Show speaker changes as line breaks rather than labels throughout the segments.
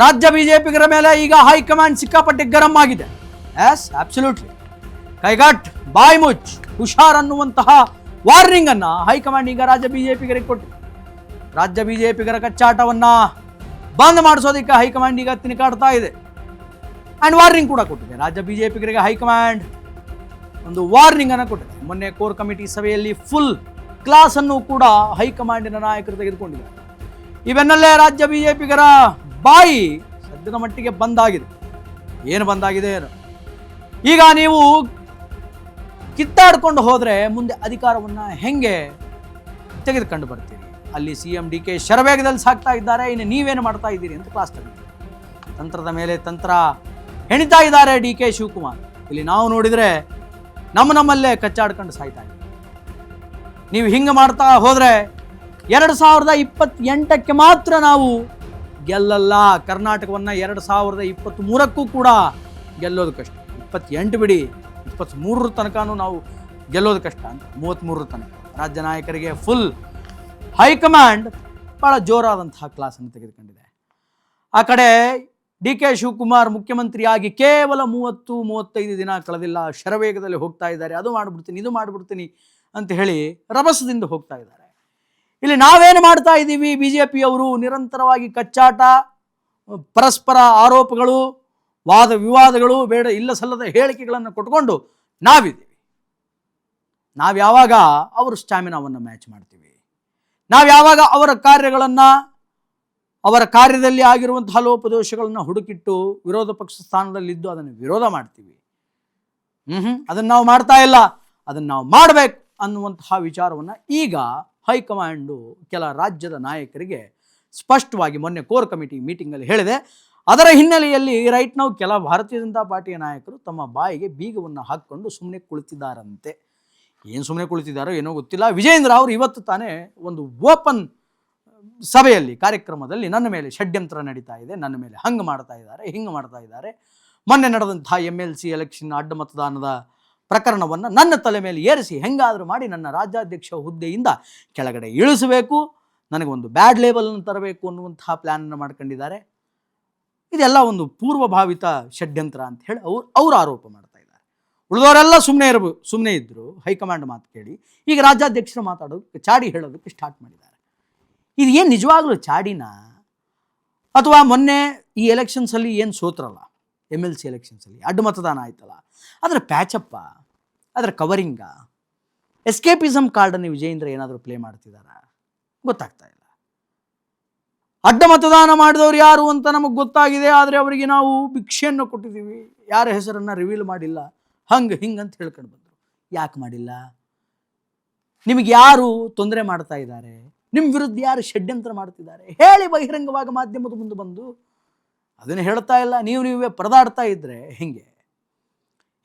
ರಾಜ್ಯ ಬಿಜೆಪಿಗರ ಮೇಲೆ ಈಗ ಹೈಕಮಾಂಡ್ ಸಿಕ್ಕಾಪಟ್ಟೆ ಗರಂ ಆಗಿದೆ. ಎಸ್ ಅಬ್ಸಲ್ಯೂಟ್ಲಿ, ಕೈಗಟ್ ಬಾಯ್ ಮುಚ್ ಹುಷಾರ್ ಅನ್ನುವಂತಹ ವಾರ್ನಿಂಗ್ ಅನ್ನ ಹೈಕಮಾಂಡ್ ಈಗ ರಾಜ್ಯ ಬಿಜೆಪಿಗರಿಗೆ ಕೊಟ್ಟಿದೆ. ರಾಜ್ಯ ಬಿಜೆಪಿಗರ ಕಚ್ಚಾಟವನ್ನ ಬಂದ್ ಮಾಡಿಸೋದಕ್ಕೆ ಹೈಕಮಾಂಡ್ ಈಗ ತಿರುಗಾಡ್ತಾ ಇದೆ ಅಂಡ್ ವಾರ್ನಿಂಗ್ ಕೂಡ ಕೊಟ್ಟಿದೆ. ರಾಜ್ಯ ಬಿಜೆಪಿಗರಿಗೆ ಹೈಕಮಾಂಡ್ ಒಂದು ವಾರ್ನಿಂಗ್ ಅನ್ನು ಕೊಟ್ಟಿದೆ. ಮೊನ್ನೆ ಕೋರ್ ಕಮಿಟಿ ಸಭೆಯಲ್ಲಿ ಫುಲ್ ಕ್ಲಾಸ್ ಅನ್ನು ಕೂಡ ಹೈಕಮಾಂಡಿನ ನಾಯಕರು ತೆಗೆದುಕೊಂಡಿದ್ದಾರೆ. ಇವೆನ್ನಲ್ಲೇ ರಾಜ್ಯ ಬಿಜೆಪಿಗರ ಬಾಯಿ ಸದ್ಯದ ಮಟ್ಟಿಗೆ ಬಂದಾಗಿದೆ. ಏನು ಬಂದಾಗಿದೆ ಏನು, ಈಗ ನೀವು ಕಿತ್ತಾಡ್ಕೊಂಡು ಹೋದ್ರೆ ಮುಂದೆ ಅಧಿಕಾರವನ್ನ ಹೆಂಗೆ ತೆಗೆದುಕೊಂಡು ಬರ್ತೀರಿ? ಅಲ್ಲಿ CM DK ಶರವೇಗದಲ್ಲಿ ಸಾಕ್ತಾ ಇದ್ದಾರೆ, ಇನ್ನು ನೀವೇನು ಮಾಡ್ತಾ ಇದ್ದೀರಿ ಅಂತ ಕ್ಲಾಸ್ ತೆಗೆದಿದ್ದಾರೆ. ತಂತ್ರದ ಮೇಲೆ ತಂತ್ರ ಹೆಣಿತಾ ಇದ್ದಾರೆ DK ಶಿವಕುಮಾರ್. ಇಲ್ಲಿ ನಾವು ನೋಡಿದ್ರೆ ನಮ್ಮಲ್ಲೇ ಕಚ್ಚಾಡ್ಕೊಂಡು ಸಾಯ್ತಾ ಇದ್ದೀವಿ. ನೀವು ಹಿಂಗೆ ಮಾಡ್ತಾ ಹೋದ್ರೆ 2028ಕ್ಕೆ ಮಾತ್ರ ನಾವು ಗೆಲ್ಲಲ್ಲ. ಕರ್ನಾಟಕವನ್ನು 2023ಕ್ಕೂ ಕೂಡ ಗೆಲ್ಲೋದು ಕಷ್ಟ. 28 ಬಿಡಿ, 23 ತನಕನೂ ನಾವು ಗೆಲ್ಲೋದು ಕಷ್ಟ ಅಂತ. 33 ತನಕ ರಾಜ್ಯ ನಾಯಕರಿಗೆ ಫುಲ್ ಹೈಕಮಾಂಡ್ ಭಾಳ ಜೋರಾದಂತಹ ಕ್ಲಾಸನ್ನು ತೆಗೆದುಕೊಂಡಿದೆ. ಆ ಕಡೆ DK ಶಿವಕುಮಾರ್ ಮುಖ್ಯಮಂತ್ರಿಯಾಗಿ ಕೇವಲ 30-35 ದಿನ ಕಳೆದಿಲ್ಲ, ಶರವೇಗದಲ್ಲಿ ಹೋಗ್ತಾ ಇದ್ದಾರೆ. ಅದು ಮಾಡಿಬಿಡ್ತೀನಿ, ಇದು ಮಾಡಿಬಿಡ್ತೀನಿ ಅಂತ ಹೇಳಿ ರಭಸದಿಂದ ಹೋಗ್ತಾ ಇದ್ದಾರೆ. ಇಲ್ಲಿ ನಾವೇನು ಮಾಡ್ತಾ ಇದ್ದೀವಿ? BJPಯವರು ನಿರಂತರವಾಗಿ ಕಚ್ಚಾಟ, ಪರಸ್ಪರ ಆರೋಪಗಳು, ವಾದ ವಿವಾದಗಳು, ಬೇಡ ಇಲ್ಲ ಸಲ್ಲದ ಹೇಳಿಕೆಗಳನ್ನು ಕೊಟ್ಕೊಂಡು ನಾವಿದ್ದೀವಿ. ನಾವು ಯಾವಾಗ ಅವರ ಸ್ಟ್ಯಾಮಿನಾವನ್ನು ಮ್ಯಾಚ್ ಮಾಡ್ತೀವಿ, ನಾವು ಯಾವಾಗ ಅವರ ಕಾರ್ಯಗಳನ್ನು, ಅವರ ಕಾರ್ಯದಲ್ಲಿ ಆಗಿರುವಂತಹ ಲೋಪದೋಷಗಳನ್ನು ಹುಡುಕಿಟ್ಟು ವಿರೋಧ ಪಕ್ಷ ಸ್ಥಾನದಲ್ಲಿದ್ದು ಅದನ್ನು ವಿರೋಧ ಮಾಡ್ತೀವಿ. ಅದನ್ನು ನಾವು ಮಾಡ್ತಾ ಇಲ್ಲ, ಅದನ್ನು ನಾವು ಮಾಡಬೇಕು ಅನ್ನುವಂತಹ ವಿಚಾರವನ್ನು ಈಗ ಹೈಕಮಾಂಡು ಕೆಲ ರಾಜ್ಯದ ನಾಯಕರಿಗೆ ಸ್ಪಷ್ಟವಾಗಿ ಮೊನ್ನೆ ಕೋರ್ ಕಮಿಟಿ ಮೀಟಿಂಗಲ್ಲಿ ಹೇಳಿದೆ. ಅದರ ಹಿನ್ನೆಲೆಯಲ್ಲಿ ರೈಟ್ ನಾವು ಕೆಲ ಭಾರತೀಯ ಜನತಾ ಪಾರ್ಟಿಯ ನಾಯಕರು ತಮ್ಮ ಬಾಯಿಗೆ ಬೀಗವನ್ನು ಹಾಕ್ಕೊಂಡು ಸುಮ್ಮನೆ ಕುಳಿತಿದ್ದಾರಂತೆ. ಏನು ಸುಮ್ಮನೆ ಕುಳಿತಿದ್ದಾರೋ ಏನೋ ಗೊತ್ತಿಲ್ಲ. ವಿಜಯೇಂದ್ರ ಅವರು ಇವತ್ತು ತಾನೇ ಒಂದು ಓಪನ್ ಸಭೆಯಲ್ಲಿ, ಕಾರ್ಯಕ್ರಮದಲ್ಲಿ ನನ್ನ ಮೇಲೆ ಷಡ್ಯಂತ್ರ ನಡೀತಾ ಇದೆ, ನನ್ನ ಮೇಲೆ ಹಂಗೆ ಮಾಡ್ತಾ ಇದ್ದಾರೆ, ಹಿಂಗೆ ಮಾಡ್ತಾ ಇದ್ದಾರೆ, ಮೊನ್ನೆ ನಡೆದಂತಹ MLC ಎಲೆಕ್ಷನ್ ಅಡ್ಡ ಮತದಾನದ ಪ್ರಕರಣವನ್ನು ನನ್ನ ತಲೆ ಮೇಲೆ ಏರಿಸಿ ಹೆಂಗಾದರೂ ಮಾಡಿ ನನ್ನ ರಾಜ್ಯಾಧ್ಯಕ್ಷ ಹುದ್ದೆಯಿಂದ ಕೆಳಗಡೆ ಇಳಿಸಬೇಕು, ನನಗೊಂದು ಬ್ಯಾಡ್ ಲೇಬಲನ್ನು ತರಬೇಕು ಅನ್ನುವಂತಹ ಪ್ಲ್ಯಾನನ್ನು ಮಾಡ್ಕೊಂಡಿದ್ದಾರೆ. ಇದೆಲ್ಲ ಒಂದು ಪೂರ್ವಭಾವಿತ ಷಡ್ಯಂತ್ರ ಅಂತ ಹೇಳಿ ಅವರು ಆರೋಪ ಮಾಡ್ತಾ ಇದ್ದಾರೆ. ಉಳಿದವರೆಲ್ಲ ಸುಮ್ಮನೆ ಇದ್ದರು, ಹೈಕಮಾಂಡ್ ಮಾತು ಕೇಳಿ. ಈಗ ರಾಜ್ಯಾಧ್ಯಕ್ಷರು ಮಾತಾಡೋದಕ್ಕೆ, ಚಾಡಿ ಹೇಳೋದಕ್ಕೆ ಸ್ಟಾರ್ಟ್ ಮಾಡಿದ್ದಾರೆ. ಇದು ಏನು ನಿಜವಾಗ್ಲೂ ಚಾಡಿನ, ಅಥವಾ ಮೊನ್ನೆ ಈ ಎಲೆಕ್ಷನ್ಸಲ್ಲಿ ಏನು ಸೋತ್ರಲ್ಲ, MLC ಎಲೆಕ್ಷನ್ಸಲ್ಲಿ ಅಡ್ಡ ಮತದಾನ ಆಯ್ತಲ್ಲ, ಅದರ ಪ್ಯಾಚಪ್ಪ, ಅದರ ಕವರಿಂಗ, ಎಸ್ಕೇಪಿಸಮ್ ಕಾರ್ಡನ್ನು ವಿಜಯೇಂದ್ರ ಏನಾದರೂ ಪ್ಲೇ ಮಾಡ್ತಿದ್ದಾರಾ ಗೊತ್ತಾಗ್ತಾ ಇಲ್ಲ. ಅಡ್ಡ ಮತದಾನ ಮಾಡಿದವರು ಯಾರು ಅಂತ ನಮಗೆ ಗೊತ್ತಾಗಿದೆ, ಆದರೆ ಅವರಿಗೆ ನಾವು ಭಿಕ್ಷೆಯನ್ನು ಕೊಟ್ಟಿದ್ದೀವಿ, ಯಾರ ಹೆಸರನ್ನು ರಿವೀಲ್ ಮಾಡಿಲ್ಲ, ಹಿಂಗೆ ಅಂತ ಹೇಳ್ಕೊಂಡು ಬಂದರು. ಯಾಕೆ ಮಾಡಿಲ್ಲ? ನಿಮಗೆ ಯಾರು ತೊಂದರೆ ಮಾಡ್ತಾ ಇದ್ದಾರೆ? ನಿಮ್ಮ ವಿರುದ್ಧ ಯಾರು ಷಡ್ಯಂತ್ರ ಮಾಡ್ತಿದ್ದಾರೆ? ಹೇಳಿ ಬಹಿರಂಗವಾಗಿ ಮಾಧ್ಯಮದ ಮುಂದೆ ಬಂದು. ಅದನ್ನು ಹೇಳ್ತಾ ಇಲ್ಲ, ನೀವೇ ಪರದಾಡ್ತಾ ಇದ್ದರೆ ಹೆಂಗೆ?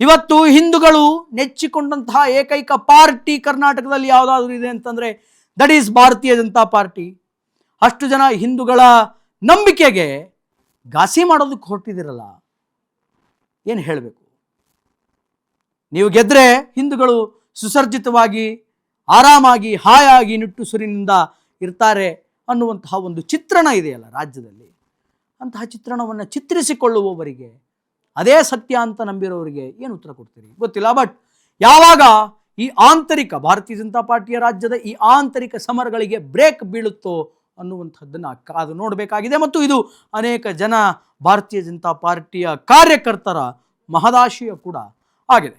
ಇವತ್ತು ಹಿಂದೂಗಳು ನೆಚ್ಚಿಕೊಂಡಂತಹ ಏಕೈಕ ಪಾರ್ಟಿ ಕರ್ನಾಟಕದಲ್ಲಿ ಯಾವುದಾದ್ರೂ ಇದೆ ಅಂತಂದರೆ ದಟ್ ಈಸ್ ಭಾರತೀಯ ಜನತಾ ಪಾರ್ಟಿ. ಅಷ್ಟು ಜನ ಹಿಂದೂಗಳ ನಂಬಿಕೆಗೆ ಘಾಸಿ ಮಾಡೋದಕ್ಕೆ ಹೊರಟಿದ್ದೀರಲ್ಲ, ಏನು ಹೇಳಬೇಕು? ನೀವು ಗೆದ್ದರೆ ಹಿಂದೂಗಳು ಸುಸರ್ಜಿತವಾಗಿ, ಆರಾಮಾಗಿ, ಹಾಯಾಗಿ, ನಿಟ್ಟುಸಿರಿನಿಂದ ಇರ್ತಾರೆ ಅನ್ನುವಂತಹ ಒಂದು ಚಿತ್ರಣ ಇದೆಯಲ್ಲ ರಾಜ್ಯದಲ್ಲಿ. ಅಂತಹ ಚಿತ್ರಣವನ್ನು ಚಿತ್ರಿಸಿಕೊಳ್ಳುವವರಿಗೆ, ಅದೇ ಸತ್ಯ ಅಂತ ನಂಬಿರೋರಿಗೆ ಏನು ಉತ್ತರ ಕೊಡ್ತೀರಿ ಗೊತ್ತಿಲ್ಲ. ಬಟ್ ಯಾವಾಗ ಈ ಆಂತರಿಕ ಭಾರತೀಯ ಜನತಾ ಪಾರ್ಟಿಯ ರಾಜ್ಯದ ಈ ಆಂತರಿಕ ಸಮರಗಳಿಗೆ ಬ್ರೇಕ್ ಬೀಳುತ್ತೋ ಅನ್ನುವಂಥದ್ದನ್ನು ಕಾದು ನೋಡಬೇಕಾಗಿದೆ. ಮತ್ತು ಇದು ಅನೇಕ ಜನ ಭಾರತೀಯ ಜನತಾ ಪಾರ್ಟಿಯ ಕಾರ್ಯಕರ್ತರ ಮಹದಾಶಯ ಕೂಡ ಆಗಿದೆ.